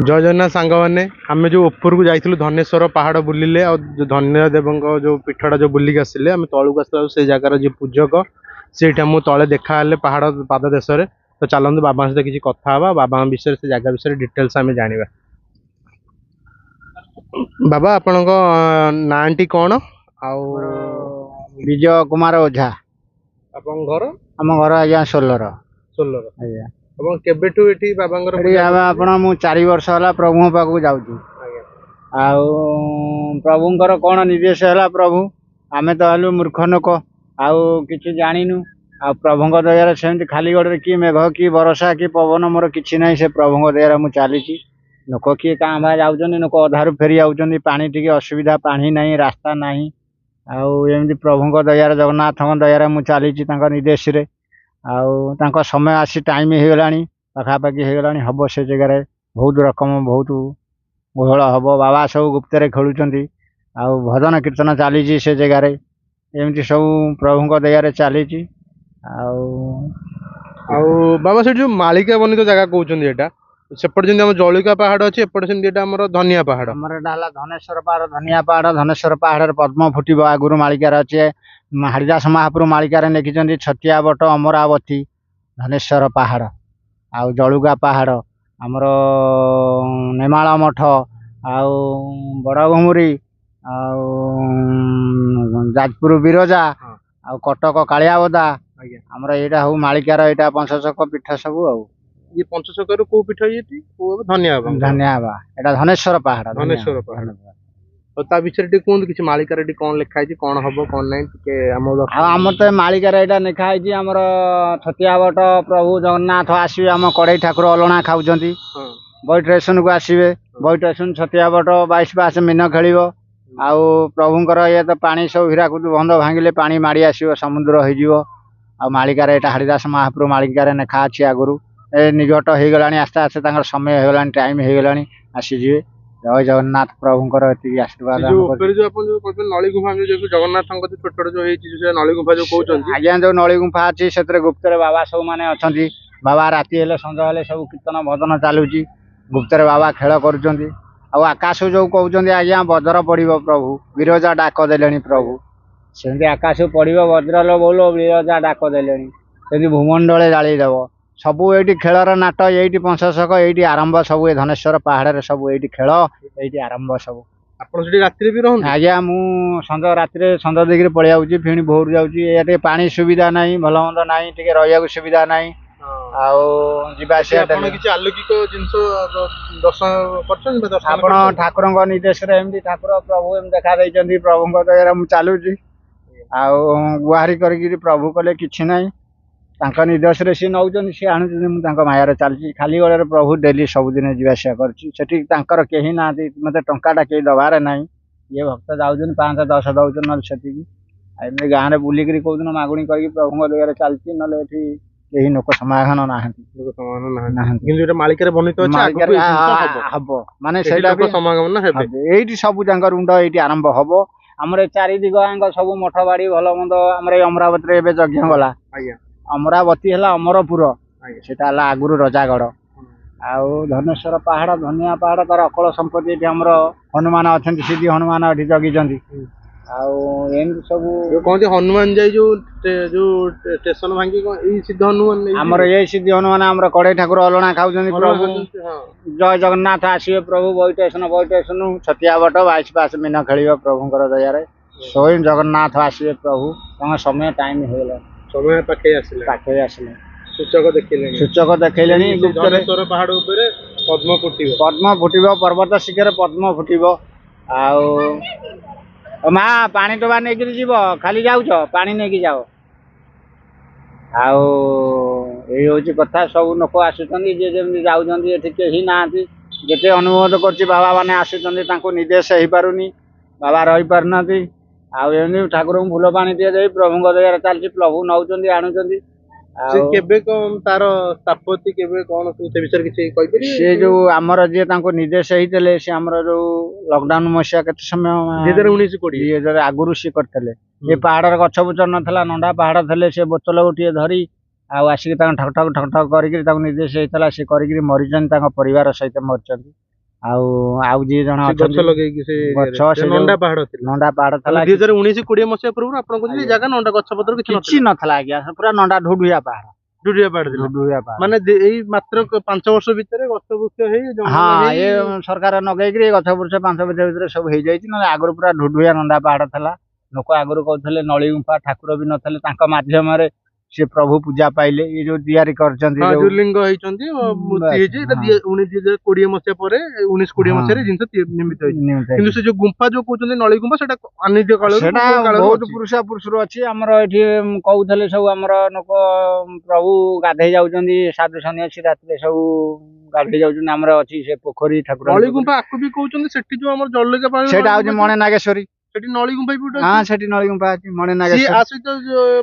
जय जगन्नाथ सांग मैंने आम जो ऊपर को जाइलु धनेश्वर पहाड़ बुलिले और धन्य देव जो पीठटा जो बुलिक आसिले आम तलू आसला से जगार जो पूजक से तले देखा पहाड़ पाद देश तो चलते बाबा सहित किसी कथा बाबा विषय से जगह विषय डिटेल्स आम जाना। बाबा आपण ना टी कौन विजय कुमार ओझा। आपन घर आम घर आज्ञा सोलर सोलर आज्ञा केबेठू एठी बाबांगर आपण मु 4 वर्ष है प्रभु पाक जाऊँ प्रभुंर कौन निर्देश है प्रभु आमे तो हलु मूर्ख लोक आउ कि जानिनु आ प्रभु दया सेमती खाली गोड़े कि मेघ कि बरसा कि पवन मोर कि ना से प्रभु दया मुझे चली लोक किए क्या भा जाऊँ लोक अधारू फेरी आउट पानी टी असुविधा पानी ना रास्ता ना आमती प्रभु दया जगन्नाथ दया मुझे चली निर्देश रे आउ समय आसी टाइम हो गला पाखापाखि हो गला हम से जगार बहुत रकम बहुत गहल हम बाबा सब गुप्त खेलुंट आउ भजन कीर्तन चली से जगार एमती सब प्रभु दया चली बाबा से जो मालिका बनित जगह कहते सेपट जमी जलिका पहाड़ अच्छे एपटे सेमती धनिया पहाड़ धनेश्वर पहाड़ धनिया पहाड़ धनेश्वर पहाड़ पद्म फुटब आगुरी मालिकार अच्छे हरिदास महाप्रभु मालिकार लिखिं छतिया बट अमरावती धनेश्वर पहाड़ आउ जलुगा पहाड़ आमर नेमाल मठ आउ बड़घुमुरी आउ जाजपुर बिरजा आउ कटक कालियाबदा आमर यहाँ हूँ मालिकार यहाँ पंचशक पीठ सब ये पंचशकर को पीठ ये धन्यवाद धन्यवाद एटा धनेश्वर पहाड़ धनेश्वर पहाड़ और ता विषय टी कोन किछि मालिकार टी कोन लिखा है कोन हबो कोन नै के हमर तो मालिकार एटा लिखा है हमर छतियावट प्रभु जगन्नाथ आसीबे हम कड़ई ठाकुर अलणा खाउचंती बई स्टेशन को आसीबे बई स्टेशन छतियावट 22 पास मीन खेलिबो आउ प्रभुंकर ये तो पानी सब हीराकुद बंध भांगिले पानी माड़ी आसीबो समुद्र हो जिवो आ मालिकार एटा हरिदास महाप्रभु मालिकार लिखा अछि आगुरु ए निकट हो गला आस्ते आस्ते समय हो गला टाइम हो गला आसीजे जय जगन्नाथ प्रभुंकर आशीर्वाद नली गुफा जगन्नाथ छोट छोट जो नली गुफा जो कहते आज्ञा जो नली गुफा अच्छी से गुप्त बाबा सब माने अच्छा बाबा राति हेले संज हेले सब कीर्तन भजन चलुची गुप्त बाबा खेल कर आकाश जो कहते आज्ञा वज्र पड़ो प्रभु बिरजा डाक देले प्रभु सेमती आकाश पड़ो वज्र बोलो बिरजा डाक देले भूमंडले जालीदेव सबू ये खेलर नाट ये पंचशक ये आरंभ सब धनेश्वर पहाड़ सब ये खेल ये आरंभ सब आज्ञा मु संज राति संज देखिए पलि आऊँ फिर भोर जाऊँगी पानी सुविधा ना भल मंद ना रहा सुविधा ना आप ठाकुर निर्देश ठाकुर प्रभु देखा प्रभु दया मुझे चलुची गुहारी कर प्रभु कले कि ना निर्देश सी नौ सी आणुच्च मायार चलती खाली गड़े प्रभु डेली सबुदिन जावासिया कर कहीं ना मत टाटा कहीं दबार ना ये भक्त जाऊँ 5-10 दौन ना गाँव में बुलिक कौन मागुणी कर प्रभु दया चलती ना कहीं लोक समाधान ना हम माने ये सब रुंड ये आरंभ हम आमर 4 दिग सब मठ बाड़ी भल मंद आम अमरावती यज्ञ गला अमरावती है अमरपुर से आगुरी रजागढ़ आउ धनेश्वर पहाड़ धनिया पहाड़ तार अकल संपत्ति आमर हनुमान अच्छा सिद्धि हनुमान ये जगी सब कहते हनुमान जाई जो स्टेशन भांगी सिद्ध हनुमान आमर ये सिद्धि हनुमान आमर कड़े ठाकुर अलणा खाऊ प्रभु जय जगन्नाथ आसवे प्रभु बई स्टेशन छतियावट 22 पास मीन खेल प्रभुंर दया स्वयं जगन्नाथ आसवे प्रभु समय टाइम हो गला समय पाखे आसले सूचक देखले धनेश्वर पहाड़ ऊपर पद्म फुटब पर्वत शिखर पद्म फुटब माँ पानी टोबा नहीं जीव खाली जाऊच पानी नहीं जाओ ये कथा सब लोक आसुँच जे जाऊँगी कहीं ना जिते अनुरोध कर बाबा मैंने आसुँच निर्देश हो पारुनी बाबा रही पारना आम ठाकुर को फूल पानी दि जाए प्रभु दया चलती प्रभु नौ आणुंट तार तापति से जो आमर जी निर्देश होते से आमर जो लॉकडाउन मसीहा के समय 2019 आगुरी सी करते ये पहाड़ गछ बुच नाला नंडा पहाड़ थे से बोतल गोटे धरी आसिक ठक ठक ठक ठक कर निर्देश होता सी कर मरीज परिवार सहित मरीज ଆଉ ଯିଏ ଜଣେ ସେ ଗଛ ଅଛନ୍ତି ଲଗେଇକି ସେ ଗଛ, ଏରିଆରେ। ସେ ସେ ନଣ୍ଡା ପାହାଡ ଥିଲା। ନଣ୍ଡା ପାହାଡ ଥିଲା। 2019-20 ମସିହା ପୂର୍ବରୁ ଆପଣ କହୁଛନ୍ତି ଏ ଜାଗା ନଣ୍ଡା ଗଛ ପତ୍ର କିଛି କିଛି ନଥିଲା। ନଥିଲା ଆଜ୍ଞା, ପୁରା ନଣ୍ଡା ଢୁଢୁଆ ପାହାଡ। ଡୁଡିଆ ପାହାଡ ଥିଲା। ଢୁଢୁଆ ପାହାଡ। ମାନେ ଏଇ ମାତ୍ର 5 ବର୍ଷ ଭିତରେ ଗଛ ବୃକ୍ଷ ହେଇ ଜଙ୍ଗଲ ହଁ, ହେଇ ଏ ସରକାର ନଗେଇକିରି ଗଛ ବୃଛ 5 ବର୍ଷ ଭିତରେ ସବୁ ହେଇଯାଇଛି। ନହେଲେ ଆଗରୁ ପୁରା ଢୁଢୁଆ ନଣ୍ଡା ପାହାଡ ଥିଲା। ଲୋକ ଆଗରୁ କହୁଥିଲେ ନଳୀ ଗୁମ୍ଫା, ଠାକୁର ବି ନଥିଲେ, ତାଙ୍କ ମାଧ୍ୟମରେ ସେ ପ୍ରଭୁ ପୂଜା ପାଇଲେ। ଏ ଯୋଉ ତିଆରି କରିଛନ୍ତି ହଁ, ଯୋଉ ଯୋଉ ଲିଙ୍ଗ ହେଇଛନ୍ତି ମୂର୍ତ୍ତି ହେଇଛି, ଏଟା 2020 ମସିହା ପରେ 19-20 ହଁ, ମସିହାରେ ଜିନିଷ ନିର୍ମିତ ହେଇଛି। ନିମିତ୍ତ କିନ୍ତୁ ହେଇଛି। ସେ ଯୋଉ ଗୁମ୍ଫା ଯୋଉ କହୁଛନ୍ତି ନଳୀ ଗୁମ୍ଫା, ସେଟା ଅନିତ୍ୟ କାଳରୁ ସେଟା ପୂର୍ବ କାଳରୁ ବହୁତ ଅଛି। ପୁରୁଷରୁ ଅଛି। ଆମର ଏଠି କହୁଥିଲେ ସବୁ ଆମର ଲୋକ, ପ୍ରଭୁ ଗାଧେଇ ଯାଉଛନ୍ତି, ସାଧୁ ସନ୍ନ୍ୟାସୀ ରାତିରେ ସବୁ ଗାଧେଇ ଯାଉଛନ୍ତି। ଆମର ଅଛି ସେ ପୋଖରୀ, ଠାକୁର ନଳୀ ଗୁମ୍ଫା ଆକୁ ବି କହୁଛନ୍ତି। ସେଠି ଯୋଉ ଆମର ଜଳକା ପାଣି, ସେଟା ହଉଛି ମଣେ ନାଗେଶ୍ଵରୀ। ସେଠି ନଳୀ ଗୁମ୍ଫା ବି ଗୋଟେ ହଁ, ଅଛି। ସେଠି ନଳୀ ଗୁମ୍ଫା ଅଛି, ମଣେ ସିଏ ନାଗେଶ୍ଵରୀ। ଆ ସହିତ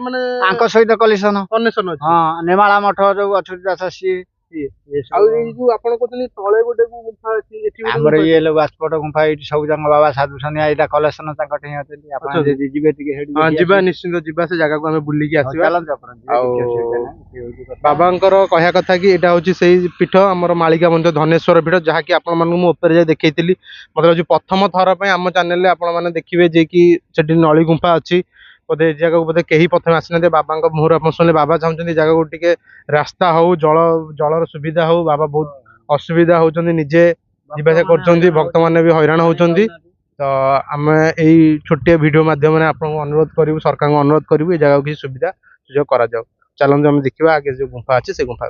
ମାନେ ଆଙ୍କ ସହିତ କଲିସନ। କନେକ୍ସନ ଅଛି। ହଁ, ନେମାଳା ମଠ ଯୋଉ ଅଚ୍ୟୁତ ଦାସ ସିଏ। ଆଉ ଏଇ ଯୋଉ ଆପଣ କହୁଛନ୍ତି ତଳେ ଗୋଟେ ଗୁମ୍ଫା ଅଛି, ଏଠି ଗୋଟେ ଆମର ଗୁମ୍ଫା ଇଏ ଅଛି। ଲୋକ ବାସ୍ପଟ ଗୁମ୍ଫା, ଏଇଠି ସବୁ ଯାକ ବାବା ସାଧୁ ସନ୍ନ୍ୟାସ, ଏଇଟା କଲେସନ ତାଙ୍କ ଠେଇଁ ଅଛନ୍ତି। ଆପଣ ଅଛନ୍ତି। ଯଦି ଯିବେ ଟିକେ ସେଇଠି ହଁ, ଦେଖି ଯିବା ଆସିବେ। ନିଶ୍ଚିନ୍ତ ଯିବା, ସେ ଜାଗାକୁ ଆମେ ବୁଲିକି ହଉ, ଆସିବା। ଚାଲନ୍ତୁ ଆପଣ ଯିବେ, ଆଉ କିଛି ଅସୁବିଧା ନାହିଁ। ସେ ହଉଛି କଥା। ବାବାଙ୍କର କହିବା କଥା କି ଏଇଟା ହଉଛି ସେଇ ପୀଠ, ଆମର ମାଳିକା ମନ୍ଦିର ଧନେଶ୍ୱର ପୀଠ, ଯାହାକି ଆପଣମାନଙ୍କୁ ମୁଁ ଉପରେ ଯାଇ ଦେଖେଇଥିଲି। ମତେ ଲାଗୁଛି ପ୍ରଥମ ଥର ପାଇଁ ଆମ ଚ୍ୟାନେଲରେ ଆପଣ ମାନେ ଦେଖିବେ ଯେ କି ସେଠି ନଳୀ ଗୁମ୍ଫା ଅଛି। ବୋଧେ ଏ ଜାଗାକୁ ବୋଧେ କେହି ପ୍ରଥମେ ଆସିନାହାନ୍ତି। ବାବାଙ୍କ ମୁହଁରୁ ଆପଣ ଶୁଣିଲେ ବାବା ଚାହୁଁଛନ୍ତି ଏ ଜାଗାକୁ ଟିକେ ରାସ୍ତା ହଉ, ଜଳର ସୁବିଧା ହଉ। ବାବା ବହୁତ ଅସୁବିଧା ହଉଛନ୍ତି, ନିଜେ ଯିବା ଆସିବା କରୁଛନ୍ତି, ଭକ୍ତମାନେ ବି ହଇରାଣ ହଉଛନ୍ତି। ତ ଆମେ ଏଇ ଛୋଟିଆ ଭିଡିଓ ମାଧ୍ୟମରେ ଆପଣଙ୍କୁ ଅନୁରୋଧ କରିବୁ, ସରକାରଙ୍କୁ ଅନୁରୋଧ କରିବୁ, ଏ ଜାଗାକୁ କିଛି ସୁବିଧା ସୁଯୋଗ କରାଯାଉ। ଚାଲନ୍ତୁ ଆମେ ଦେଖିବା ଆଗେ ଯୋଉ ଗୁମ୍ଫା ଅଛି ସେ ଗୁମ୍ଫା।